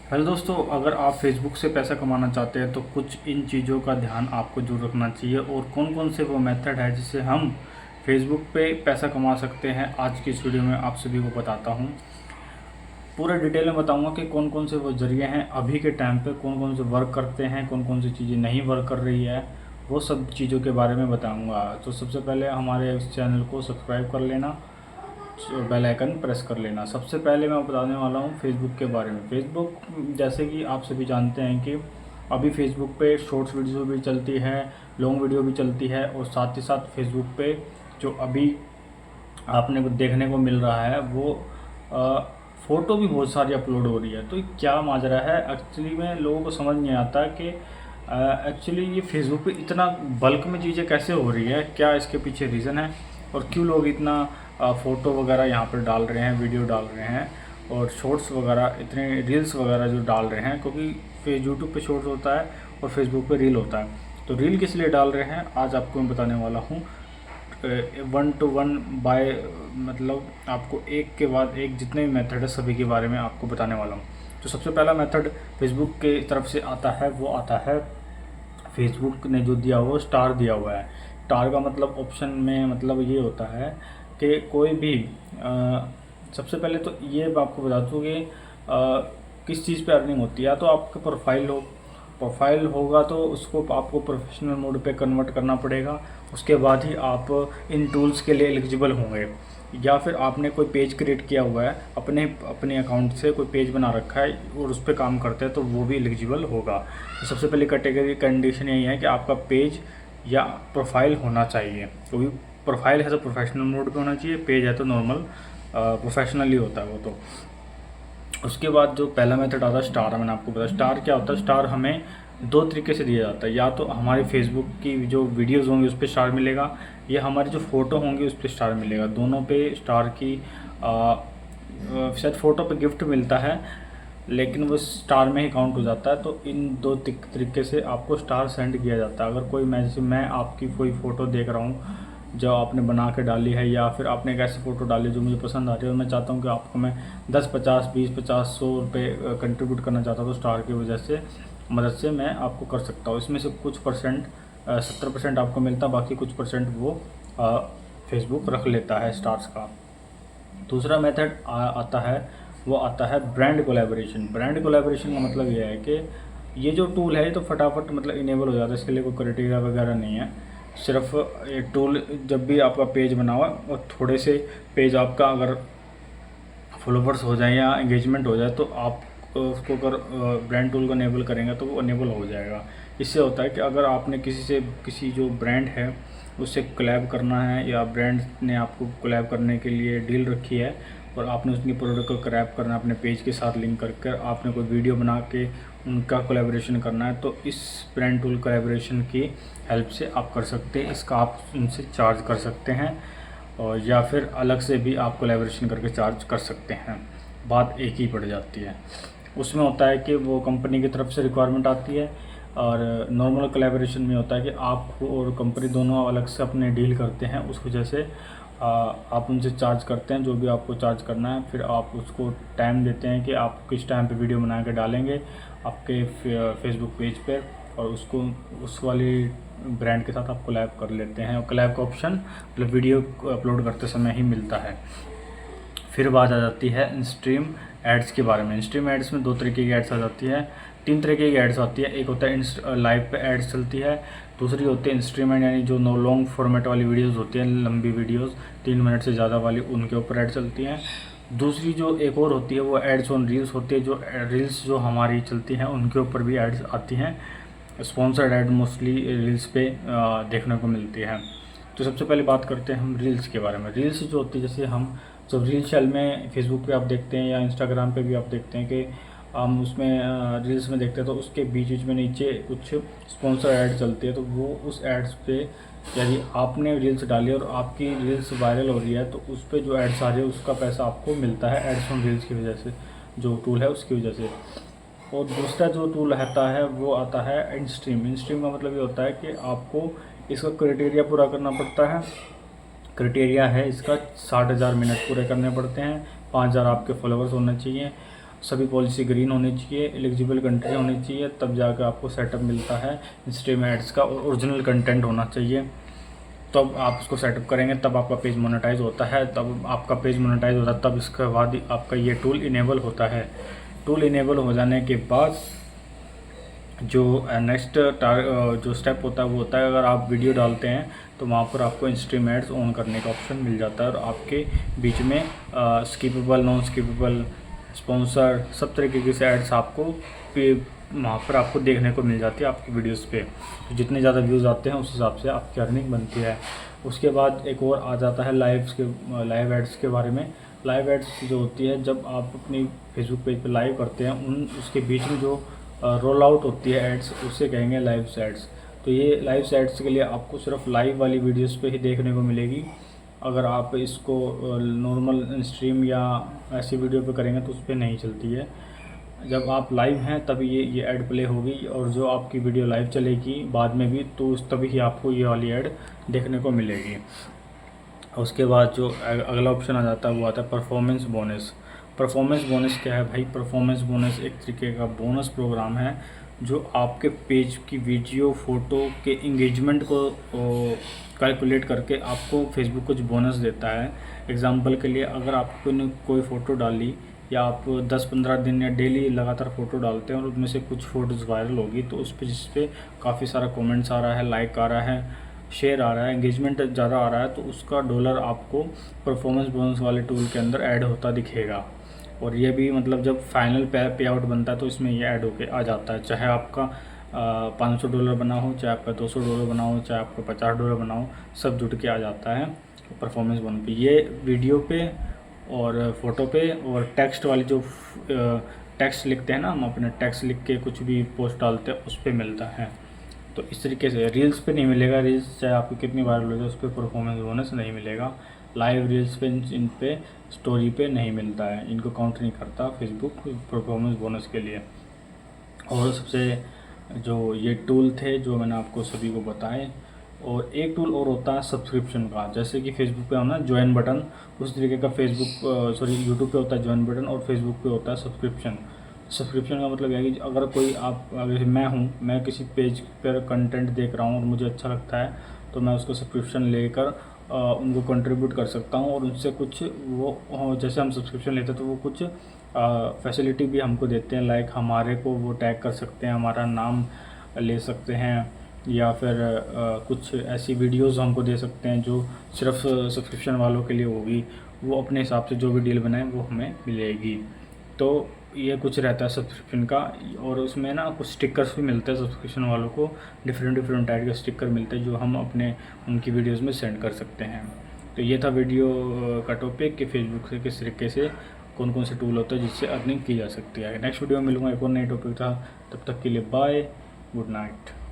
Hello दोस्तों, अगर आप फेसबुक से पैसा कमाना चाहते हैं तो कुछ इन चीज़ों का ध्यान आपको जरूर रखना चाहिए। और कौन कौन से वो मेथड है जिससे हम फेसबुक पे पैसा कमा सकते हैं, आज की इस वीडियो में आप सभी को बताता हूँ। पूरा डिटेल में बताऊंगा कि कौन कौन से वो जरिए हैं अभी के टाइम पे, कौन कौन से वर्क करते हैं, कौन कौन सी चीज़ें नहीं वर्क कर रही है, वो सब चीज़ों के बारे में बताऊँगा। तो सबसे पहले हमारे इस चैनल को सब्सक्राइब कर लेना, बेल आइकन प्रेस कर लेना। सबसे पहले मैं बताने वाला हूँ फेसबुक के बारे में। फेसबुक, जैसे कि आप सभी जानते हैं कि अभी फेसबुक पे शॉर्ट्स वीडियो भी चलती है, लॉन्ग वीडियो भी चलती है, और साथ ही साथ फेसबुक पे जो अभी आपने को देखने को मिल रहा है वो फ़ोटो भी बहुत सारी अपलोड हो रही है। तो क्या माजरा है एक्चुअली में, लोगों को समझ नहीं आता कि एक्चुअली ये फेसबुक पे इतना बल्क में चीज़ें कैसे हो रही है, क्या इसके पीछे रीज़न है, और क्यों लोग इतना फ़ोटो वगैरह यहाँ पर डाल रहे हैं, वीडियो डाल रहे हैं, और शॉर्ट्स वगैरह इतने रील्स वगैरह जो डाल रहे हैं। क्योंकि यूट्यूब पे शॉर्ट्स होता है और फेसबुक पे रील होता है। तो रील किस लिए डाल रहे हैं आज आपको मैं बताने वाला हूँ। 1 to 1 बाय, मतलब आपको एक के बाद एक जितने भी मेथड है सभी के बारे में आपको बताने वाला हूँ। तो सबसे पहला मेथड फेसबुक के तरफ से आता है, वो आता है फेसबुक ने जो दिया हुआ स्टार दिया हुआ है। स्टार का मतलब ऑप्शन में मतलब ये होता है कि कोई भी सबसे पहले तो ये मैं आपको बता दूँ कि किस चीज़ पे अर्निंग होती है। या तो आपका प्रोफाइल होगा तो उसको आपको प्रोफेशनल मोड पे कन्वर्ट करना पड़ेगा, उसके बाद ही आप इन टूल्स के लिए एलिजिबल होंगे। या फिर आपने कोई पेज क्रिएट किया हुआ है, अपने अकाउंट से कोई पेज बना रखा है और उस पर काम करते हैं तो वो भी एलिजिबल होगा। तो सबसे पहली कैटेगरी कंडीशन यही है कि आपका पेज या प्रोफाइल होना चाहिए। क्योंकि प्रोफाइल है तो प्रोफेशनल मोड पे होना चाहिए, पेज है तो नॉर्मल प्रोफेशनली होता है वो। तो उसके बाद जो पहला मेथड आता है स्टार, मैंने आपको बताया स्टार क्या होता है। स्टार हमें दो तरीके से दिया जाता है, या तो हमारी फेसबुक की जो वीडियोस होंगी उस पर स्टार मिलेगा, या हमारी जो फ़ोटो होंगी उस पर स्टार मिलेगा। दोनों पे स्टार की शायद फ़ोटो पे गिफ्ट मिलता है, लेकिन वो स्टार में ही काउंट हो जाता है। तो इन दो तरीके से आपको स्टार सेंड किया जाता है। अगर कोई मैं आपकी कोई फ़ोटो देख रहा हूँ जो आपने बना के डाली है, या फिर आपने एक ऐसी फ़ोटो डाली जो मुझे पसंद आ रही है, और मैं चाहता हूँ कि आपको मैं 10, 50, 20, 50, 100 रुपये कंट्रीब्यूट करना चाहता हूँ, तो स्टार की वजह से मदद से मैं आपको कर सकता हूँ। इसमें से कुछ परसेंट 70% आपको मिलता है, बाकी कुछ परसेंट वो फेसबुक रख लेता है स्टार्स का। दूसरा मेथड आता है, वो आता है ब्रांड कोलैबोरेशन। ब्रांड कोलैबोरेशन का मतलब ये है कि ये जो टूल है ये तो फटाफट मतलब इनेबल हो जाता है, इसके लिए कोई क्राइटेरिया वगैरह नहीं है। सिर्फ ये टूल जब भी आपका पेज बना हुआ और थोड़े से पेज आपका अगर फॉलोवर्स हो जाए या एंगेजमेंट हो जाए तो आप उसको अगर ब्रांड टूल को इनेबल करेंगे तो वो इनेबल हो जाएगा। इससे होता है कि अगर आपने किसी जो ब्रांड है उससे कोलैब करना है, या ब्रांड ने आपको कोलैब करने के लिए डील रखी है और आपने उसकी प्रोडक्ट को कोलैब करना है अपने पेज के साथ लिंक करके, आपने कोई वीडियो बना के उनका कोलैबोरेशन करना है, तो इस ब्रांड टूल कोलैबोरेशन की हेल्प से आप कर सकते हैं। इसका आप उनसे चार्ज कर सकते हैं, और या फिर अलग से भी आप कोलैबोरेशन करके चार्ज कर सकते हैं। बात एक ही पड़ जाती है। उसमें होता है कि वो कंपनी की तरफ से रिक्वायरमेंट आती है, और नॉर्मल कोलैबोरेशन में होता है कि आप और कंपनी दोनों अलग से अपने डील करते हैं। उस वजह से आप उनसे चार्ज करते हैं जो भी आपको चार्ज करना है। फिर आप उसको टाइम देते हैं कि आप किस टाइम पे वीडियो बना के डालेंगे आपके फेसबुक पेज पर, और उसको उस वाली ब्रांड के साथ आप कोलैब कर लेते हैं। और कोलैब का ऑप्शन मतलब वीडियो अपलोड करते समय ही मिलता है। फिर बात आ जाती है इंस्ट्रीम एड्स के बारे में। इंस्ट्रीम एड्स में दो तरीके की एड्स आ जाती है, तीन तरीके की एड्स आती है। एक होता है लाइव पे एड्स चलती है, दूसरी होती है इंस्ट्रीमेंट यानी जो लॉन्ग फॉर्मेट वाली वीडियोस होती हैं, लंबी वीडियोस 3 मिनट से ज़्यादा वाली, उनके ऊपर ऐड चलती हैं। दूसरी जो एक और होती है वो एड्स ऑन रील्स होती है, जो रील्स जो हमारी चलती हैं उनके ऊपर भी एड्स आती हैं। स्पॉन्सर्ड ऐड मोस्टली रील्स पे देखने को मिलती है। तो सबसे पहले बात करते हैं हम रील्स के बारे में। रील्स जो होती है, जैसे हम जब रील चैनल में फेसबुक पे आप देखते हैं या इंस्टाग्राम पे भी आप देखते हैं कि हम उसमें रील्स में देखते हैं तो उसके बीच बीच में नीचे कुछ स्पॉन्सर ऐड चलती है। तो वो उस एड्स पे यदि आपने रील्स डाली और आपकी रील्स वायरल हो रही है तो उस पर जो एड्स आ रही है उसका पैसा आपको मिलता है एड्स ऑन रील्स की वजह से, जो टूल है उसकी वजह से। और दूसरा जो टूल आता है वो आता है इंस्ट्रीम। इंस्ट्रीम का मतलब ये होता है कि आपको इसका क्राइटेरिया पूरा करना पड़ता है। क्राइटेरिया है इसका 60,000 मिनट पूरे करने पड़ते हैं, 5,000 आपके फॉलोअर्स होने चाहिए, सभी पॉलिसी ग्रीन होनी चाहिए, एलिजिबल कंट्री होनी चाहिए, तब जाकर आपको सेटअप मिलता है इंस्ट्रीम एड्स का, और ओरिजिनल कंटेंट होना चाहिए। तब आप उसको सेटअप करेंगे, तब आपका पेज मोनेटाइज होता है। तब आपका पेज मोनेटाइज होता है, तब इसके बाद आपका ये टूल इनेबल होता है। टूल इनेबल हो जाने के बाद जो नेक्स्ट जो स्टेप होता है वो होता है, अगर आप वीडियो डालते हैं तो वहाँ पर आपको इंस्ट्रीम एड्स ऑन करने का ऑप्शन मिल जाता है, और आपके बीच में स्किपेबल, नॉन स्किपेबल, स्पॉन्सर, सब तरीके के से एड्स आपको वहाँ पर आपको देखने को मिल जाती है आपकी वीडियोस पे। तो जितने ज़्यादा व्यूज़ आते हैं उस हिसाब से आपकी अर्निंग बनती है। उसके बाद एक और आ जाता है लाइव एड्स के बारे में। लाइव एड्स जो होती है, जब आप अपनी फेसबुक पेज पे लाइव करते हैं, उसके बीच में जो रोल आउट होती है एड्स, उससे कहेंगे लाइव एड्स। तो ये लाइव एड्स के लिए आपको सिर्फ लाइव वाली वीडियोस पे ही देखने को मिलेगी। अगर आप इसको नॉर्मल स्ट्रीम या ऐसी वीडियो पे करेंगे तो उस पर नहीं चलती है। जब आप लाइव हैं तभी ये ऐड प्ले होगी, और जो आपकी वीडियो लाइव चलेगी बाद में भी, तो तभी ही आपको ये वाली ऐड देखने को मिलेगी। उसके बाद जो अगला ऑप्शन आ जाता है वो आता है परफॉर्मेंस बोनस। परफॉर्मेंस बोनस क्या है भाई? परफॉर्मेंस बोनस एक तरीके का बोनस प्रोग्राम है जो आपके पेज की वीडियो, फोटो के इंगेजमेंट को कैलकुलेट करके आपको फेसबुक कुछ बोनस देता है। एग्जांपल के लिए, अगर आपने कोई फ़ोटो डाली, या आप 10-15 दिन या डेली लगातार फ़ोटो डालते हैं और उनमें से कुछ फ़ोटोज़ वायरल होगी, तो उस पर जिस पे काफ़ी सारा कमेंट्स आ रहा है, लाइक आ रहा है, शेयर आ रहा है, एंगेजमेंट ज़्यादा आ रहा है, तो उसका डॉलर आपको परफॉर्मेंस बोनस वाले टूल के अंदर ऐड होता दिखेगा। और ये भी मतलब जब फाइनल पे आउट बनता है तो इसमें ये ऐड होके आ जाता है। चाहे आपका $500 बना हो, चाहे आपका $200 बना हो, चाहे आपका $50 बना हो, सब जुट के आ जाता है परफॉर्मेंस बोनस पे। ये वीडियो पे और फ़ोटो पे और टेक्स्ट वाली जो टेक्स्ट लिखते हैं ना, हम अपने टेक्स्ट लिख के कुछ भी पोस्ट डालते हैं उस पर मिलता है। तो इस तरीके से रील्स पे नहीं मिलेगा। रील्स चाहे आपकी कितनी वायरल हो जाए उस पर परफॉर्मेंस बोनस नहीं मिलेगा। लाइव रील्स पे, इन पे, स्टोरी पे नहीं मिलता है, इनको काउंट नहीं करता फेसबुक परफॉर्मेंस बोनस के लिए। और सबसे जो ये टूल थे जो मैंने आपको सभी को बताए, और एक टूल और होता है सब्सक्रिप्शन का। जैसे कि फेसबुक पे होना ज्वाइन बटन, उस तरीके का यूट्यूब पे होता है ज्वाइन बटन, और फेसबुक पे होता है सब्सक्रिप्शन। सब्सक्रिप्शन का मतलब है कि अगर कोई अगर मैं किसी पेज पर कंटेंट देख रहा हूँ और मुझे अच्छा लगता है, तो मैं उसको सब्सक्रिप्शन लेकर उनको कंट्रीब्यूट कर सकता हूँ, और उनसे कुछ वो जैसे हम सब्सक्रिप्शन लेते हैं तो वो कुछ फैसिलिटी भी हमको देते हैं। लाइक हमारे को वो टैग कर सकते हैं, हमारा नाम ले सकते हैं, या फिर कुछ ऐसी वीडियोस हमको दे सकते हैं जो सिर्फ सब्सक्रिप्शन वालों के लिए होगी। वो अपने हिसाब से जो भी डील बनाए वो हमें मिलेगी। तो ये कुछ रहता है सब्सक्रिप्शन का। और उसमें ना कुछ स्टिकर्स भी मिलते हैं सब्सक्रिप्शन वालों को, डिफरेंट टाइप के स्टिकर मिलते हैं जो हम अपने उनकी वीडियोस में सेंड कर सकते हैं। तो ये था वीडियो का टॉपिक कि फेसबुक से किस तरीके से कौन कौन से टूल होता है जिससे अर्निंग की जा सकती है। नेक्स्ट वीडियो में मिलूंगा एक और नए टॉपिक था। तब तक के लिए बाय, गुड नाइट।